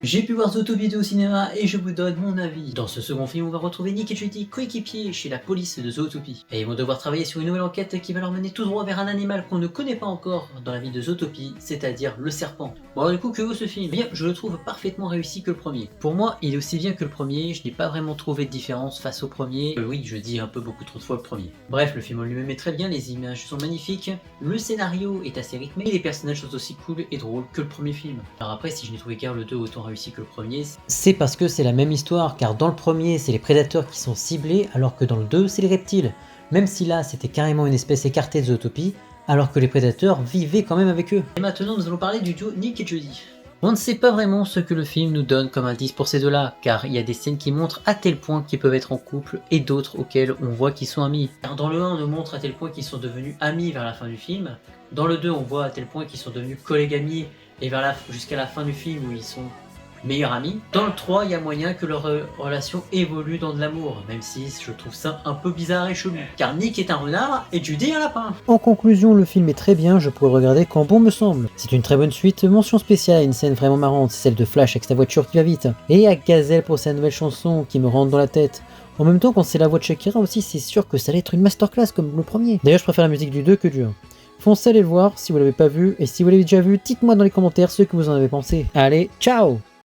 J'ai pu voir Zootopie 2 au cinéma et je vous donne mon avis. Dans ce second film, on va retrouver Nick et Judy, coéquipiers chez la police de Zootopie. Et ils vont devoir travailler sur une nouvelle enquête qui va leur mener tout droit vers un animal qu'on ne connaît pas encore dans la vie de Zootopie, c'est-à-dire le serpent. Bon alors du coup, que vaut ce film? Bien, je le trouve parfaitement réussi que le premier. Pour moi, il est aussi bien que le premier, je n'ai pas vraiment trouvé de différence face au premier. Oui, je dis un peu beaucoup trop de fois le premier. Bref, le film en lui-même est très bien, les images sont magnifiques, le scénario est assez rythmé et les personnages sont aussi cool et drôles que le premier film. Alors après, si je n'ai trouvé guère le 2 autant réussi que le premier, c'est parce que c'est la même histoire, car dans le premier, c'est les prédateurs qui sont ciblés, alors que dans le 2, c'est les reptiles. Même si là, c'était carrément une espèce écartée de Zootopie, alors que les prédateurs vivaient quand même avec eux. Et maintenant, nous allons parler du duo Nick et Judy. On ne sait pas vraiment ce que le film nous donne comme indice pour ces deux-là, car il y a des scènes qui montrent à tel point qu'ils peuvent être en couple et d'autres auxquelles on voit qu'ils sont amis. Car dans le 1, on nous montre à tel point qu'ils sont devenus amis vers la fin du film. Dans le 2, on voit à tel point qu'ils sont devenus collègues amis et jusqu'à la fin du film où ils sont meilleurs amis. Dans le 3, il y a moyen que leur relation évolue dans de l'amour, même si je trouve ça un peu bizarre et chelou. Car Nick est un renard et Judy un lapin. En conclusion, le film est très bien, je pourrais le regarder quand bon me semble. C'est une très bonne suite, mention spéciale, une scène vraiment marrante, c'est celle de Flash avec sa voiture qui va vite. Et à Gazelle pour sa nouvelle chanson qui me rentre dans la tête. En même temps, quand c'est la voix de Shakira aussi, c'est sûr que ça allait être une masterclass comme le premier. D'ailleurs, je préfère la musique du 2 que du 1. Foncez aller le voir si vous l'avez pas vu, et si vous l'avez déjà vu, dites-moi dans les commentaires ce que vous en avez pensé. Allez, ciao!